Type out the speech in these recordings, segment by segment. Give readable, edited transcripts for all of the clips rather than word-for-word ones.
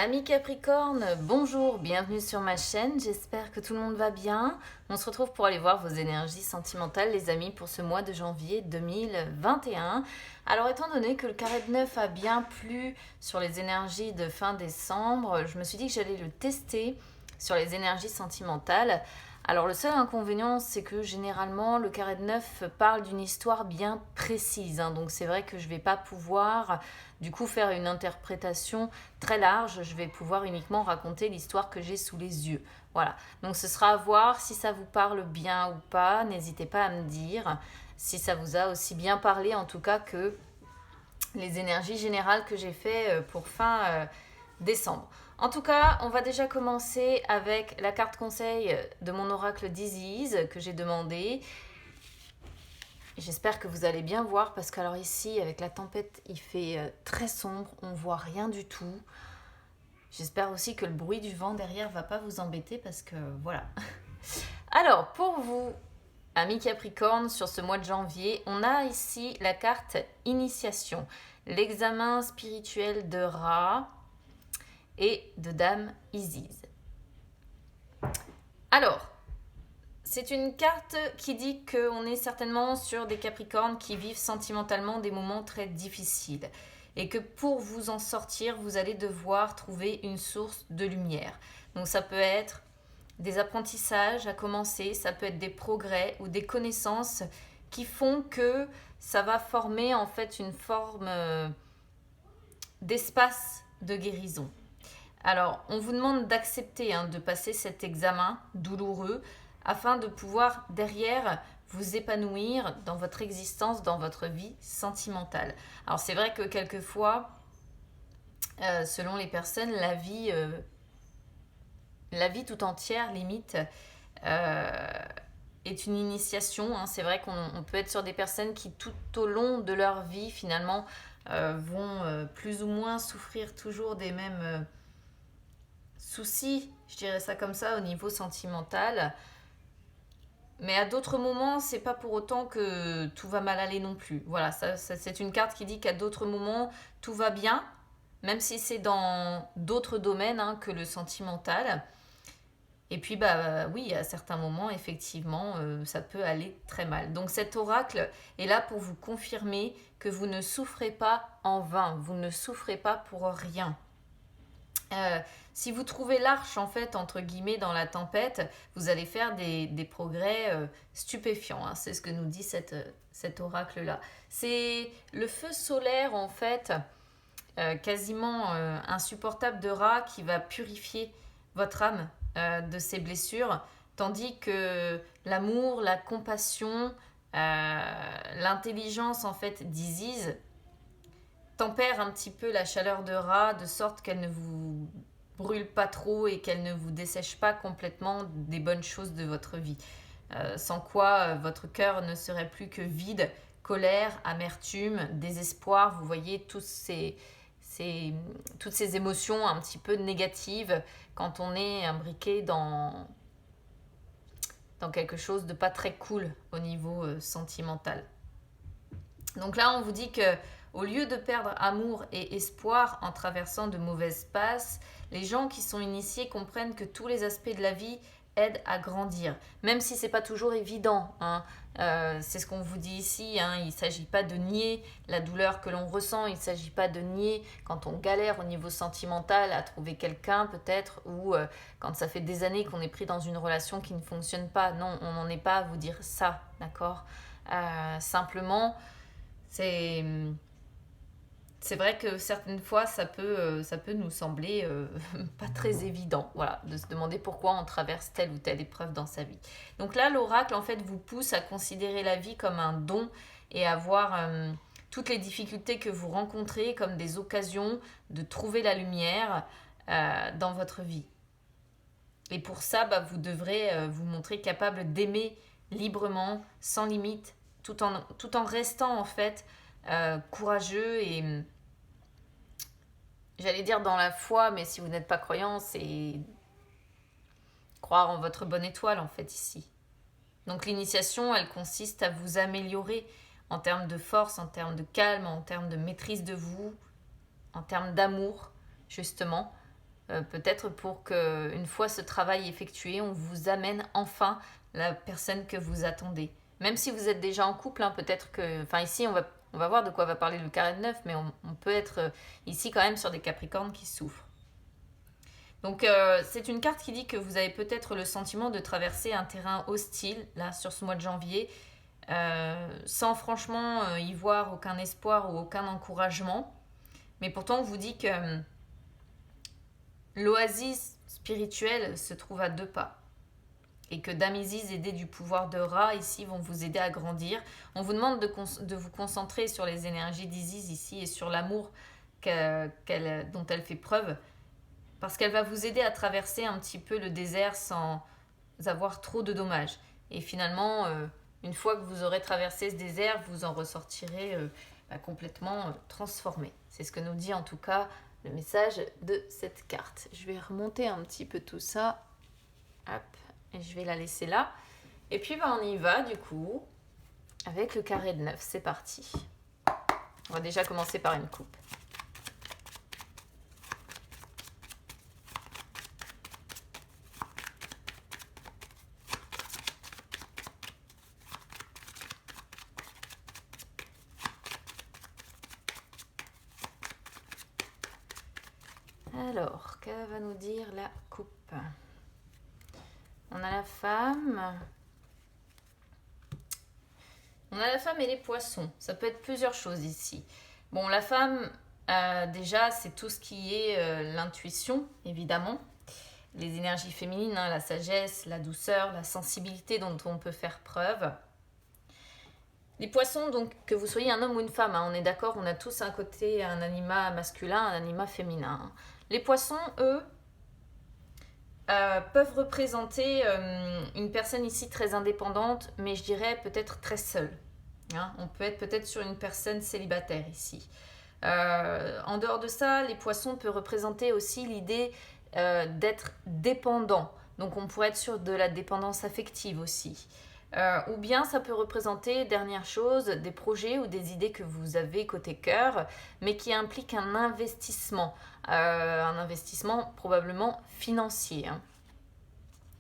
Amis Capricorne, bonjour, bienvenue sur ma chaîne, j'espère que tout le monde va bien. On se retrouve pour aller voir vos énergies sentimentales les amis pour ce mois de janvier 2021. Alors étant donné que le carré de 9 a bien plu sur les énergies de fin décembre, je me suis dit que j'allais le tester sur les énergies sentimentales. Alors le seul inconvénient, c'est que généralement le carré de 9 parle d'une histoire bien précise, hein. Donc c'est vrai que je ne vais pas pouvoir du coup faire une interprétation très large, je vais pouvoir uniquement raconter l'histoire que j'ai sous les yeux. Voilà, donc ce sera à voir si ça vous parle bien ou pas, n'hésitez pas à me dire si ça vous a aussi bien parlé en tout cas que les énergies générales que j'ai fait pour fin décembre. En tout cas, on va déjà commencer avec la carte conseil de mon oracle d'Isis que j'ai demandé. J'espère que vous allez bien voir parce qu'alors ici, avec la tempête, il fait très sombre, on voit rien du tout. J'espère aussi que le bruit du vent derrière va pas vous embêter parce que voilà. Alors, pour vous, amis Capricorne, sur ce mois de janvier, on a ici la carte Initiation, l'examen spirituel de Ra et de Dame Isis. Alors, c'est une carte qui dit qu'on est certainement sur des Capricornes qui vivent sentimentalement des moments très difficiles et que pour vous en sortir, vous allez devoir trouver une source de lumière. Donc ça peut être des apprentissages à commencer, ça peut être des progrès ou des connaissances qui font que ça va former en fait une forme d'espace de guérison. Alors, on vous demande d'accepter de passer cet examen douloureux afin de pouvoir derrière vous épanouir dans votre existence, dans votre vie sentimentale. Alors, c'est vrai que quelquefois, selon les personnes, la vie tout entière, limite, est une initiation. C'est vrai qu'on peut être sur des personnes qui, tout au long de leur vie, finalement, vont plus ou moins souffrir toujours des mêmes soucis, je dirais ça comme ça, au niveau sentimental. Mais à d'autres moments, c'est pas pour autant que tout va mal aller non plus. Voilà, ça, c'est une carte qui dit qu'à d'autres moments, tout va bien, même si c'est dans d'autres domaines que le sentimental. Et puis, oui, à certains moments, effectivement, ça peut aller très mal. Donc cet oracle est là pour vous confirmer que vous ne souffrez pas en vain, vous ne souffrez pas pour rien. Si vous trouvez l'arche, en fait, entre guillemets, dans la tempête, vous allez faire des progrès stupéfiants. C'est ce que nous dit cet oracle-là. C'est le feu solaire, en fait, quasiment insupportable de Ra qui va purifier votre âme de ses blessures, tandis que l'amour, la compassion, l'intelligence, en fait, d'Isis tempère un petit peu la chaleur de Ra de sorte qu'elle ne vous brûle pas trop et qu'elle ne vous dessèche pas complètement des bonnes choses de votre vie. Sans quoi votre cœur ne serait plus que vide, colère, amertume, désespoir. Vous voyez toutes ces émotions un petit peu négatives quand on est imbriqué dans quelque chose de pas très cool au niveau sentimental. Donc là, on vous dit que au lieu de perdre amour et espoir en traversant de mauvaises passes, les gens qui sont initiés comprennent que tous les aspects de la vie aident à grandir, même si c'est pas toujours évident. C'est ce qu'on vous dit ici. Il ne s'agit pas de nier la douleur que l'on ressent, il ne s'agit pas de nier quand on galère au niveau sentimental à trouver quelqu'un peut-être, ou quand ça fait des années qu'on est pris dans une relation qui ne fonctionne pas. Non, on n'en est pas à vous dire ça, d'accord. Simplement, c'est vrai que certaines fois, ça peut nous sembler pas très évident, voilà, de se demander pourquoi on traverse telle ou telle épreuve dans sa vie. Donc là, l'oracle, en fait, vous pousse à considérer la vie comme un don et à voir toutes les difficultés que vous rencontrez comme des occasions de trouver la lumière dans votre vie. Et pour ça, vous devrez vous montrer capable d'aimer librement, sans limite, tout en restant, en fait, courageux et j'allais dire dans la foi, mais si vous n'êtes pas croyant, c'est croire en votre bonne étoile en fait ici. Donc l'initiation, elle consiste à vous améliorer en termes de force, en termes de calme, en termes de maîtrise de vous, en termes d'amour justement, peut-être pour qu'une fois ce travail effectué, on vous amène enfin la personne que vous attendez. Même si vous êtes déjà en couple, hein, peut-être que... Enfin ici, on va voir de quoi va parler le carré de 9, mais on peut être ici quand même sur des Capricornes qui souffrent. Donc c'est une carte qui dit que vous avez peut-être le sentiment de traverser un terrain hostile, là, sur ce mois de janvier, sans franchement y voir aucun espoir ou aucun encouragement. Mais pourtant, on vous dit que l'oasis spirituelle se trouve à 2 pas. Et que Dame Isis, aidée du pouvoir de Ra, ici, vont vous aider à grandir. On vous demande de vous concentrer sur les énergies d'Isis ici et sur l'amour dont elle fait preuve. Parce qu'elle va vous aider à traverser un petit peu le désert sans avoir trop de dommages. Et finalement, une fois que vous aurez traversé ce désert, vous en ressortirez complètement transformé. C'est ce que nous dit en tout cas le message de cette carte. Je vais remonter un petit peu tout ça. Hop, et je vais la laisser là. Et puis on y va du coup avec le carré de 9. C'est parti. On va déjà commencer par une coupe. Alors, que va nous dire la coupe? On a la femme. On a la femme et les poissons. Ça peut être plusieurs choses ici. Bon, la femme, déjà, c'est tout ce qui est l'intuition, évidemment. Les énergies féminines, hein, la sagesse, la douceur, la sensibilité dont on peut faire preuve. Les poissons, donc, que vous soyez un homme ou une femme, hein, on est d'accord, on a tous un côté, un anima masculin, un anima féminin. Hein. Les poissons, eux, peuvent représenter une personne ici très indépendante, mais je dirais peut-être très seule. Hein. On peut être peut-être sur une personne célibataire ici. En dehors de ça, les poissons peuvent représenter aussi l'idée d'être dépendant. Donc on pourrait être sur de la dépendance affective aussi. Ou bien ça peut représenter, dernière chose, des projets ou des idées que vous avez côté cœur, mais qui impliquent un investissement probablement financier. Hein.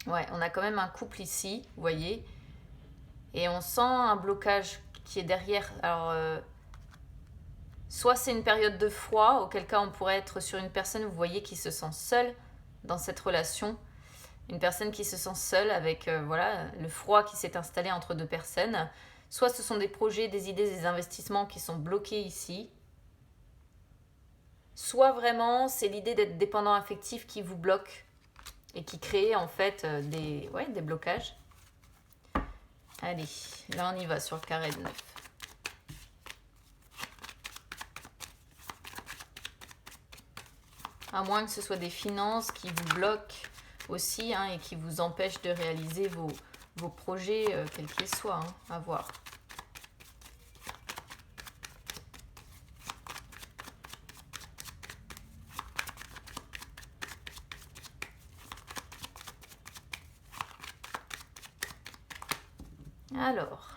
Ouais, on a quand même un couple ici, vous voyez, et on sent un blocage qui est derrière. Alors, soit c'est une période de froid, auquel cas on pourrait être sur une personne, vous voyez, qui se sent seule dans cette relation. Une personne qui se sent seule avec le froid qui s'est installé entre 2 personnes. Soit ce sont des projets, des idées, des investissements qui sont bloqués ici. Soit vraiment c'est l'idée d'être dépendant affectif qui vous bloque et qui crée en fait des blocages. Allez, là on y va sur le carré de 9. À moins que ce soit des finances qui vous bloquent aussi hein, et qui vous empêchent de réaliser vos projets, quels qu'ils soient, hein, à voir. Alors,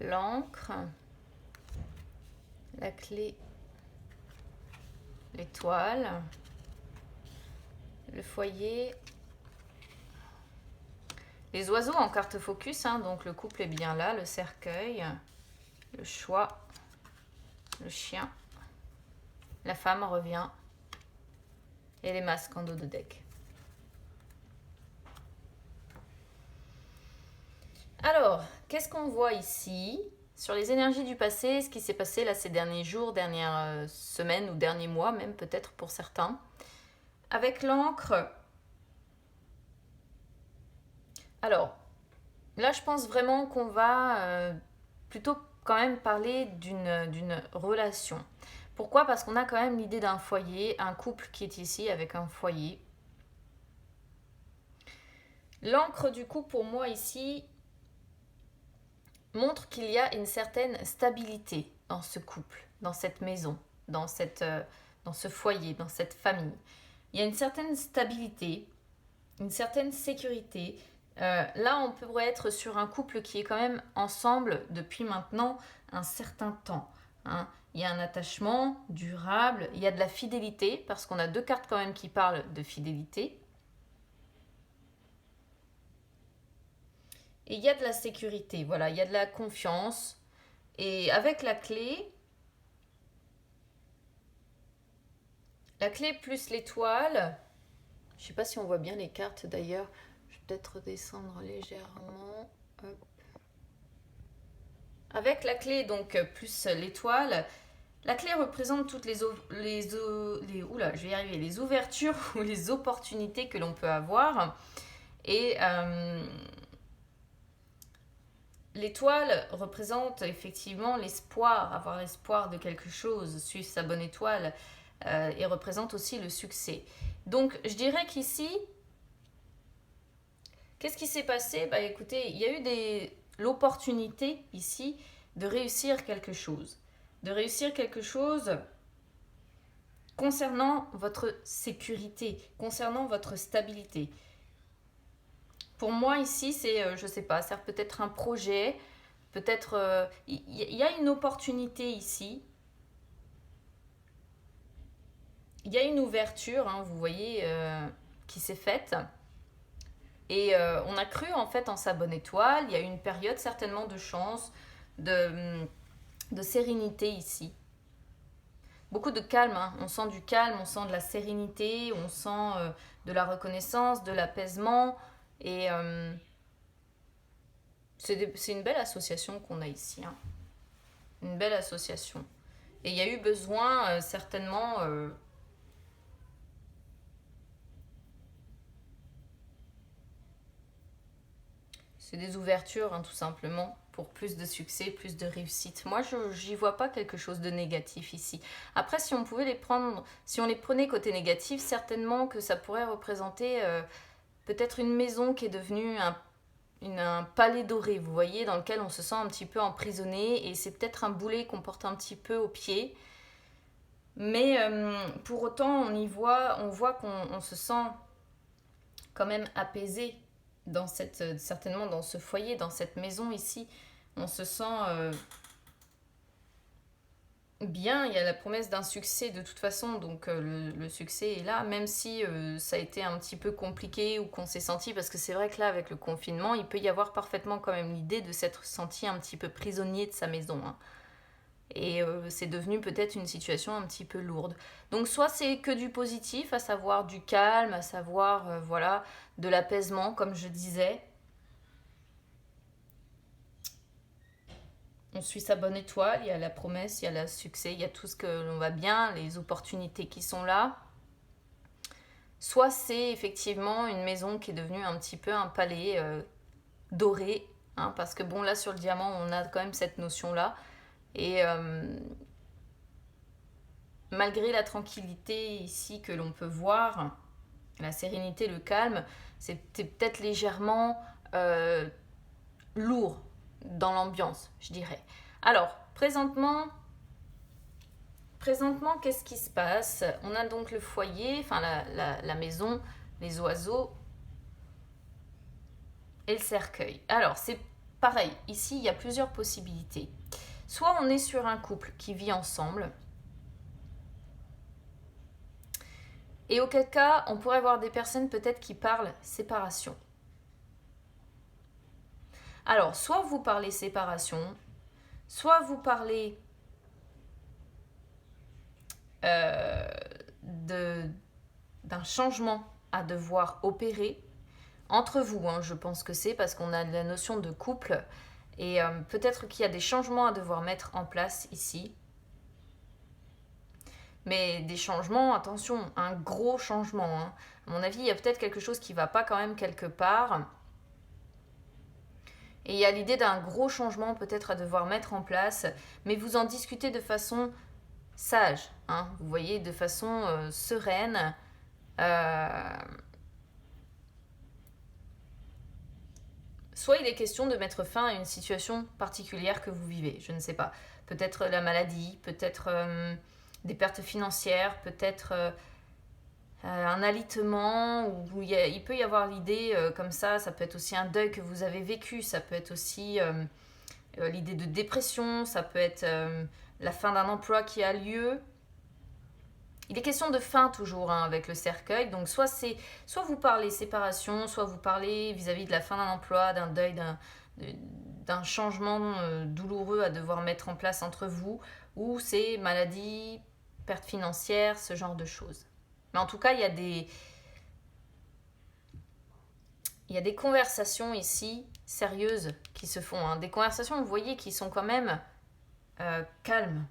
l'encre, la clé, l'étoile, le foyer, les oiseaux en carte focus, hein, donc le couple est bien là, le cercueil, le choix, le chien, la femme revient et les masques en dos de deck. Alors, qu'est-ce qu'on voit ici? Sur les énergies du passé, ce qui s'est passé là ces derniers jours, dernières semaines ou derniers mois même peut-être pour certains. Avec l'encre, alors là je pense vraiment qu'on va plutôt quand même parler d'une relation. Pourquoi? Parce qu'on a quand même l'idée d'un foyer, un couple qui est ici avec un foyer. L'encre du coup pour moi ici montre qu'il y a une certaine stabilité dans ce couple, dans cette maison, dans ce foyer, dans cette famille. Il y a une certaine stabilité, une certaine sécurité. Là, on pourrait être sur un couple qui est quand même ensemble depuis maintenant un certain temps. hein. Il y a un attachement durable, il y a de la fidélité, parce qu'on a deux cartes quand même qui parlent de fidélité. Et il y a de la sécurité, voilà, il y a de la confiance. Et avec la clé plus l'étoile, je ne sais pas si on voit bien les cartes d'ailleurs, je vais peut-être redescendre légèrement. Hop. Avec la clé donc plus l'étoile, la clé représente toutes oula, je vais y arriver, les ouvertures ou les opportunités que l'on peut avoir. Et l'étoile représente effectivement l'espoir, avoir l'espoir de quelque chose, suivre sa bonne étoile, et représente aussi le succès. Donc je dirais qu'ici, qu'est-ce qui s'est passé? Bah écoutez, il y a eu l'opportunité ici de réussir quelque chose. De réussir quelque chose concernant votre sécurité, concernant votre stabilité. Pour moi ici, c'est, je sais pas, c'est peut-être un projet, peut-être, il y a une opportunité ici. Il y a une ouverture, hein, vous voyez, qui s'est faite. Et on a cru en fait en sa bonne étoile. Il y a eu une période certainement de chance, de sérénité ici. Beaucoup de calme, hein. On sent du calme, on sent de la sérénité, on sent de la reconnaissance, de l'apaisement. Et c'est une belle association qu'on a ici, hein. Une belle association. Et il y a eu besoin certainement... c'est des ouvertures, hein, tout simplement, pour plus de succès, plus de réussite. Moi, j'y vois pas quelque chose de négatif ici. Après, si on pouvait les prendre, si on les prenait côté négatif, certainement que ça pourrait représenter peut-être une maison qui est devenue un palais doré, vous voyez, dans lequel on se sent un petit peu emprisonné, et c'est peut-être un boulet qu'on porte un petit peu au pied. Mais pour autant, on voit qu'on se sent quand même apaisé certainement dans ce foyer, dans cette maison ici. On se sent bien, il y a la promesse d'un succès de toute façon, donc le succès est là, même si ça a été un petit peu compliqué ou qu'on s'est senti, parce que c'est vrai que là, avec le confinement, il peut y avoir parfaitement quand même l'idée de s'être senti un petit peu prisonnier de sa maison, hein. Et c'est devenu peut-être une situation un petit peu lourde. Donc soit c'est que du positif, à savoir du calme, à savoir voilà, de l'apaisement, comme je disais. On suit sa bonne étoile, il y a la promesse, il y a le succès, il y a tout ce que l'on va bien, les opportunités qui sont là. Soit c'est effectivement une maison qui est devenue un petit peu un palais doré, hein, parce que bon là sur le diamant on a quand même cette notion-là. Et malgré la tranquillité ici que l'on peut voir, la sérénité, le calme, c'était peut-être légèrement lourd dans l'ambiance, je dirais. Alors, présentement, qu'est-ce qui se passe? On a donc le foyer, enfin la maison, les oiseaux et le cercueil. Alors, c'est pareil, ici, il y a plusieurs possibilités. Soit on est sur un couple qui vit ensemble, et auquel cas, on pourrait avoir des personnes peut-être qui parlent séparation. Alors, soit vous parlez séparation, soit vous parlez d'un changement à devoir opérer entre vous, hein, je pense que c'est parce qu'on a la notion de couple, et peut-être qu'il y a des changements à devoir mettre en place ici. Mais des changements, attention, un gros changement, hein. À mon avis, il y a peut-être quelque chose qui ne va pas quand même quelque part. Et il y a l'idée d'un gros changement peut-être à devoir mettre en place, mais vous en discutez de façon sage, hein, vous voyez, de façon sereine. Soit il est question de mettre fin à une situation particulière que vous vivez, je ne sais pas. Peut-être la maladie, peut-être des pertes financières, peut-être un alitement, où il peut y avoir l'idée comme ça peut être aussi un deuil que vous avez vécu, ça peut être aussi l'idée de dépression, ça peut être la fin d'un emploi qui a lieu. Il est question de fin toujours hein, avec le cercueil, donc soit vous parlez séparation, soit vous parlez vis-à-vis de la fin d'un emploi, d'un deuil, d'un changement douloureux à devoir mettre en place entre vous, ou c'est maladie, perte financière, ce genre de choses. Mais en tout cas, il y a des conversations ici sérieuses qui se font. Hein. Des conversations, vous voyez, qui sont quand même calmes,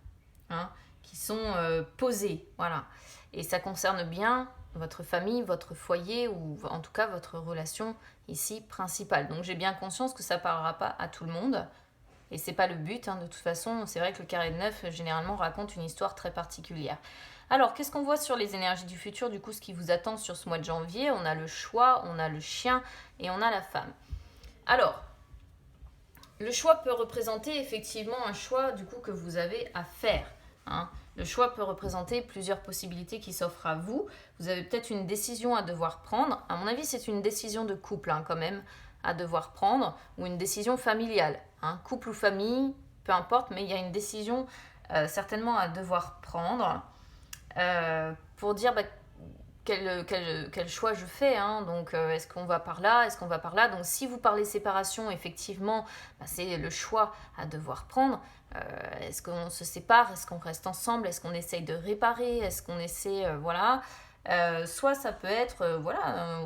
hein, qui sont posées. Voilà. Et ça concerne bien votre famille, votre foyer ou en tout cas votre relation ici principale. Donc j'ai bien conscience que ça ne parlera pas à tout le monde. Et c'est pas le but, hein, de toute façon. C'est vrai que le carré de 9, généralement, raconte une histoire très particulière. Alors, qu'est-ce qu'on voit sur les énergies du futur? Du coup, ce qui vous attend sur ce mois de janvier, on a le choix, on a le chien et on a la femme. Alors, le choix peut représenter effectivement un choix du coup que vous avez à faire. Hein. Le choix peut représenter plusieurs possibilités qui s'offrent à vous. Vous avez peut-être une décision à devoir prendre. À mon avis, c'est une décision de couple hein, quand même à devoir prendre ou une décision familiale. Hein. Couple ou famille, peu importe, mais il y a une décision certainement à devoir prendre pour dire quel choix je fais. Hein. Donc, est-ce qu'on va par là? Est-ce qu'on va par là? Donc, si vous parlez séparation, effectivement, c'est le choix à devoir prendre. Est-ce qu'on se sépare? Est-ce qu'on reste ensemble? Est-ce qu'on essaye de réparer? Est-ce qu'on essaie... voilà. Soit ça peut être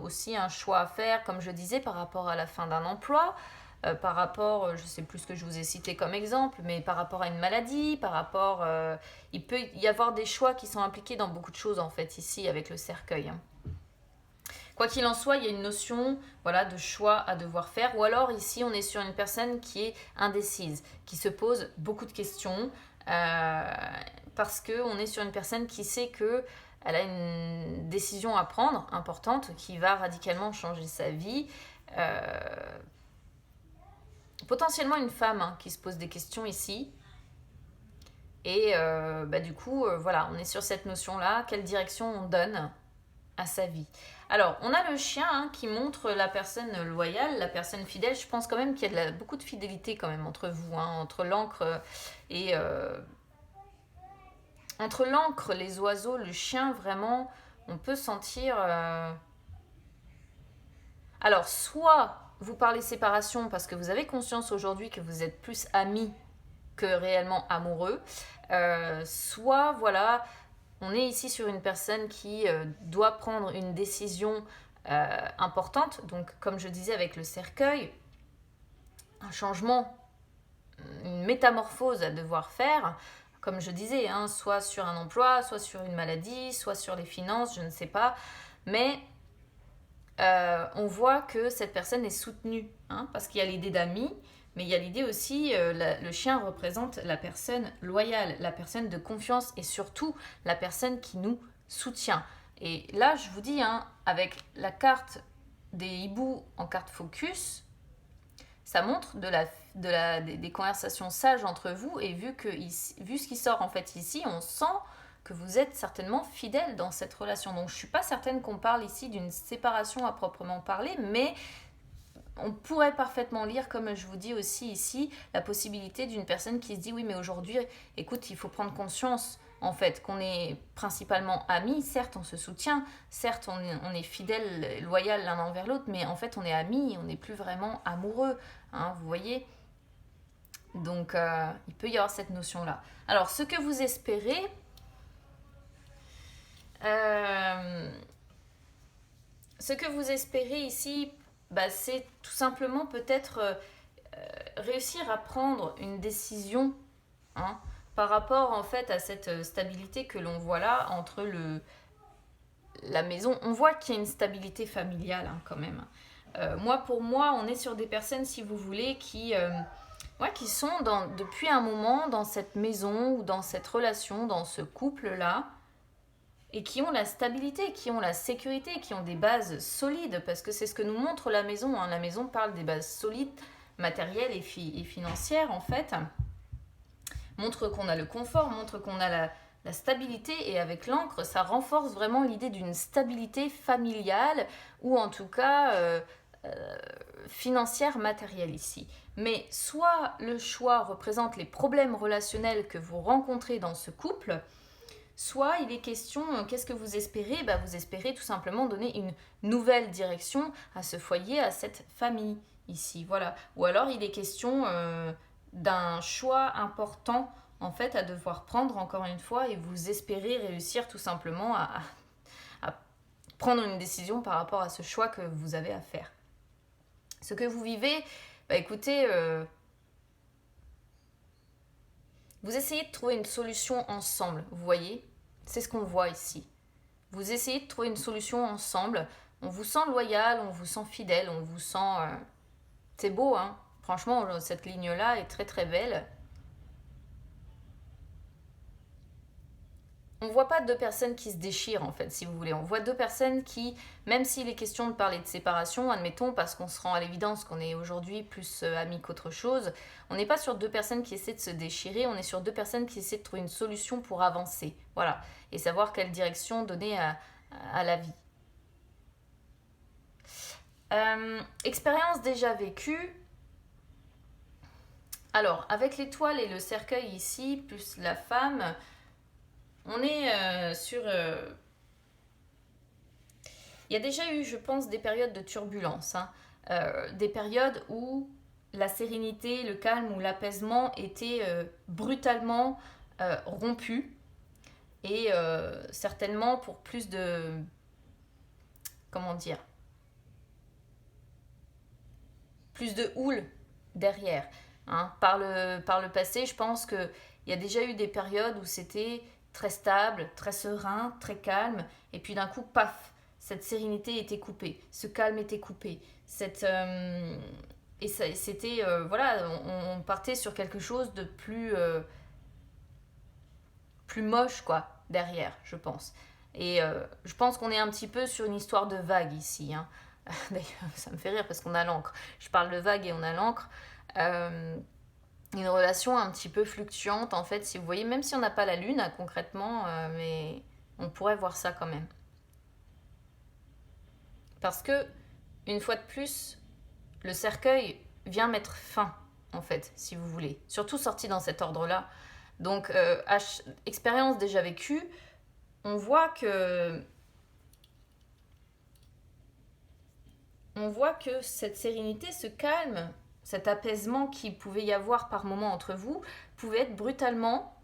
aussi un choix à faire, comme je disais, par rapport à la fin d'un emploi, par rapport, je ne sais plus ce que je vous ai cité comme exemple, mais par rapport à une maladie, par rapport... il peut y avoir des choix qui sont impliqués dans beaucoup de choses, en fait, ici, avec le cercueil. Hein. Quoi qu'il en soit, il y a une notion de choix à devoir faire. Ou alors, ici, on est sur une personne qui est indécise, qui se pose beaucoup de questions, parce qu'on est sur une personne qui sait que elle a une décision à prendre, importante, qui va radicalement changer sa vie. Potentiellement une femme hein, qui se pose des questions ici. Et du coup, on est sur cette notion-là. Quelle direction on donne à sa vie? Alors, on a le chien hein, qui montre la personne loyale, la personne fidèle. Je pense quand même qu'il y a beaucoup de fidélité quand même entre vous, hein, entre l'encre et... entre l'encre, les oiseaux, le chien, vraiment, on peut sentir... Alors, soit vous parlez séparation parce que vous avez conscience aujourd'hui que vous êtes plus amis que réellement amoureux, soit, on est ici sur une personne qui doit prendre une décision importante. Donc, comme je disais avec le cercueil, un changement, une métamorphose à devoir faire... Comme je disais, hein, soit sur un emploi, soit sur une maladie, soit sur les finances, je ne sais pas. Mais on voit que cette personne est soutenue, hein, parce qu'il y a l'idée d'amis, mais il y a l'idée aussi, le chien représente la personne loyale, la personne de confiance et surtout la personne qui nous soutient. Et là, je vous dis, hein, avec la carte des hiboux en carte focus, ça montre des conversations sages entre vous et vu ce qui sort en fait ici, on sent que vous êtes certainement fidèle dans cette relation. Donc je ne suis pas certaine qu'on parle ici d'une séparation à proprement parler, mais on pourrait parfaitement lire, comme je vous dis aussi ici, la possibilité d'une personne qui se dit oui mais aujourd'hui, écoute, il faut prendre conscience en fait qu'on est principalement amis, certes on se soutient, certes on est fidèles, loyal l'un envers l'autre, mais en fait on est amis, on n'est plus vraiment amoureux, hein, vous voyez. Donc il peut y avoir cette notion là. Alors ce que vous espérez, ici, c'est tout simplement peut-être réussir à prendre une décision, hein, par rapport en fait à cette stabilité que l'on voit là entre la maison. On voit qu'il y a une stabilité familiale hein, quand même. Pour moi, on est sur des personnes, si vous voulez, qui sont depuis un moment dans cette maison ou dans cette relation, dans ce couple-là, et qui ont la stabilité, qui ont la sécurité, qui ont des bases solides, parce que c'est ce que nous montre la maison. Hein. La maison parle des bases solides, matérielles et financières, en fait. Montre qu'on a le confort, montre qu'on a la stabilité, et avec l'encre, ça renforce vraiment l'idée d'une stabilité familiale, ou en tout cas financière matérielle ici. Mais soit le choix représente les problèmes relationnels que vous rencontrez dans ce couple, soit il est question, qu'est-ce que vous espérez? Vous espérez tout simplement donner une nouvelle direction à ce foyer, à cette famille ici. Voilà. Ou alors il est question d'un choix important en fait à devoir prendre encore une fois et vous espérez réussir tout simplement à prendre une décision par rapport à ce choix que vous avez à faire. Ce que vous vivez, écoutez, vous essayez de trouver une solution ensemble, vous voyez? C'est ce qu'on voit ici. Vous essayez de trouver une solution ensemble. On vous sent loyal, on vous sent fidèle, on vous sent... C'est beau, hein? Franchement, cette ligne-là est très très belle. On ne voit pas deux personnes qui se déchirent, en fait, si vous voulez. On voit deux personnes qui, même s'il est question de parler de séparation, admettons, parce qu'on se rend à l'évidence qu'on est aujourd'hui plus amis qu'autre chose, on n'est pas sur deux personnes qui essaient de se déchirer, on est sur deux personnes qui essaient de trouver une solution pour avancer. Voilà. Et savoir quelle direction donner à la vie. Expérience déjà vécue. Alors, avec l'étoile et le cercueil ici, plus la femme... On est sur... Il y a déjà eu, je pense, des périodes de turbulence. Des périodes où la sérénité, le calme ou l'apaisement étaient brutalement rompus. Et certainement pour plus de... Comment dire? Plus de houle derrière. Par le passé, je pense qu'il y a déjà eu des périodes où c'était... très stable, très serein, très calme, et puis d'un coup, paf, cette sérénité était coupée, ce calme était coupé, c'était, voilà, on partait sur quelque chose de plus moche, quoi, derrière, je pense. Et je pense qu'on est un petit peu sur une histoire de vague ici, hein. D'ailleurs, ça me fait rire parce qu'on a l'encre. Je parle de vague et on a l'encre. Une relation un petit peu fluctuante en fait, si vous voyez, même si on n'a pas la lune concrètement, mais on pourrait voir ça quand même. Parce que, une fois de plus, le cercueil vient mettre fin, en fait, si vous voulez. Surtout sorti dans cet ordre-là. Donc, expérience déjà vécue, on voit que cette sérénité, ce calme, cet apaisement qu'il pouvait y avoir par moment entre vous, pouvait être brutalement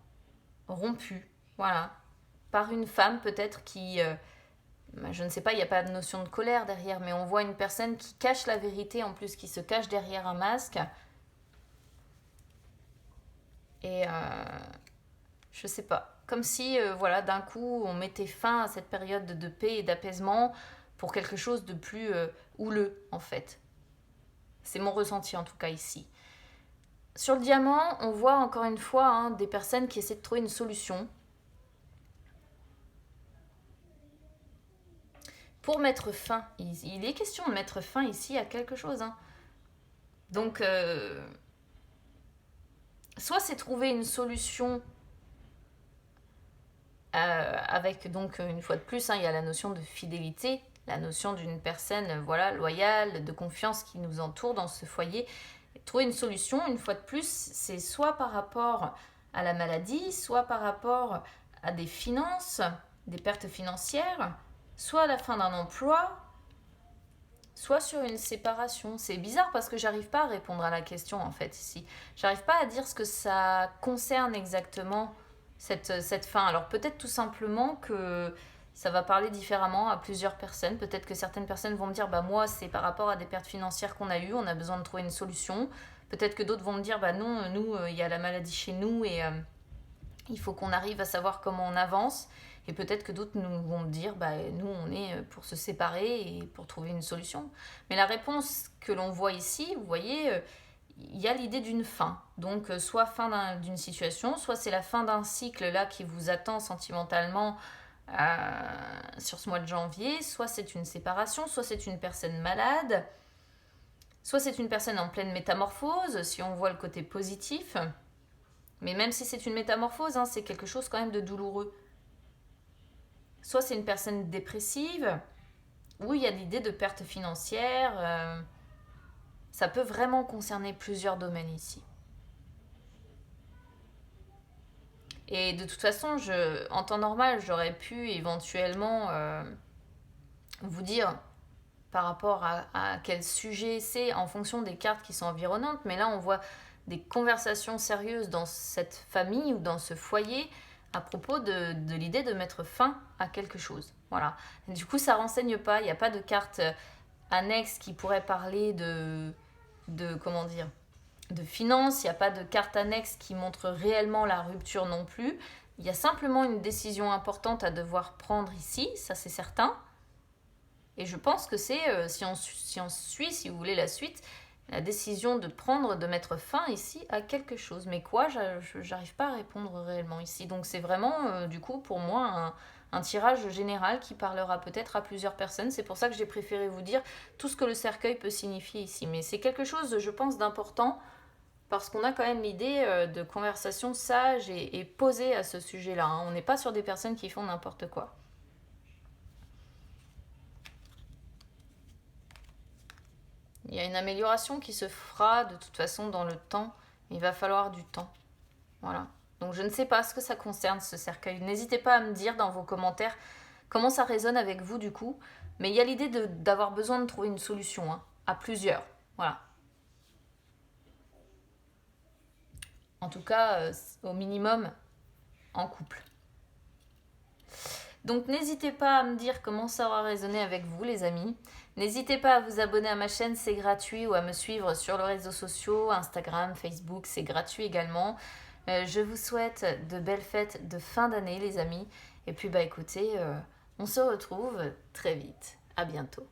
rompu. Voilà. Par une femme peut-être qui... je ne sais pas, il n'y a pas de notion de colère derrière, mais on voit une personne qui cache la vérité, en plus qui se cache derrière un masque. Et je sais pas. Comme si, voilà, d'un coup, on mettait fin à cette période de paix et d'apaisement pour quelque chose de plus houleux, en fait. C'est mon ressenti, en tout cas, ici. Sur le diamant, on voit encore une fois des personnes qui essaient de trouver une solution pour mettre fin. Il est question de mettre fin ici à quelque chose. Donc, soit c'est trouver une solution avec, donc, une fois de plus, il y a la notion de fidélité, la notion d'une personne voilà, loyale, de confiance qui nous entoure dans ce foyer. Trouver une solution, une fois de plus, c'est soit par rapport à la maladie, soit par rapport à des finances, des pertes financières, soit à la fin d'un emploi, soit sur une séparation. C'est bizarre parce que j'arrive pas à répondre à la question en fait ici. J'arrive pas à dire ce que ça concerne exactement cette fin. Alors peut-être tout simplement que ça va parler différemment à plusieurs personnes. Peut-être que certaines personnes vont me dire moi c'est par rapport à des pertes financières qu'on a eues, on a besoin de trouver une solution. Peut-être que d'autres vont me dire non, nous il y a la maladie chez nous et il faut qu'on arrive à savoir comment on avance. Et peut-être que d'autres vont me dire nous on est pour se séparer et pour trouver une solution. Mais la réponse que l'on voit ici, vous voyez, il y a l'idée d'une fin. Donc soit fin d'une situation, soit c'est la fin d'un cycle là qui vous attend sentimentalement sur ce mois de janvier, soit c'est une séparation, soit c'est une personne malade, soit c'est une personne en pleine métamorphose, si on voit le côté positif. Mais même si c'est une métamorphose, c'est quelque chose quand même de douloureux. Soit c'est une personne dépressive, où il y a l'idée de perte financière, Ça peut vraiment concerner plusieurs domaines ici. Et de toute façon, en temps normal, j'aurais pu éventuellement vous dire par rapport à quel sujet c'est en fonction des cartes qui sont environnantes. Mais là, on voit des conversations sérieuses dans cette famille ou dans ce foyer à propos de l'idée de mettre fin à quelque chose. Voilà. Et du coup, ça renseigne pas. Il n'y a pas de carte annexe qui pourrait parler comment dire, de finances. Il n'y a pas de carte annexe qui montre réellement la rupture non plus. Il y a simplement une décision importante à devoir prendre ici, ça c'est certain. Et je pense que c'est, si on suit, si vous voulez la suite, la décision de prendre, de mettre fin ici à quelque chose. Mais quoi, j'arrive pas à répondre réellement ici. Donc c'est vraiment, du coup, pour moi, un tirage général qui parlera peut-être à plusieurs personnes. C'est pour ça que j'ai préféré vous dire tout ce que le cercueil peut signifier ici. Mais c'est quelque chose, je pense, d'important parce qu'on a quand même l'idée de conversation sage et posée à ce sujet-là. On n'est pas sur des personnes qui font n'importe quoi. Il y a une amélioration qui se fera de toute façon dans le temps. Il va falloir du temps. Voilà. Donc je ne sais pas ce que ça concerne ce cercueil. N'hésitez pas à me dire dans vos commentaires comment ça résonne avec vous du coup. Mais il y a l'idée d'avoir besoin de trouver une solution, à plusieurs. Voilà. En tout cas, au minimum, en couple. Donc n'hésitez pas à me dire comment ça aura résonné avec vous les amis. N'hésitez pas à vous abonner à ma chaîne, c'est gratuit, ou à me suivre sur les réseaux sociaux, Instagram, Facebook, c'est gratuit également. Je vous souhaite de belles fêtes de fin d'année les amis. Et puis écoutez, on se retrouve très vite. À bientôt.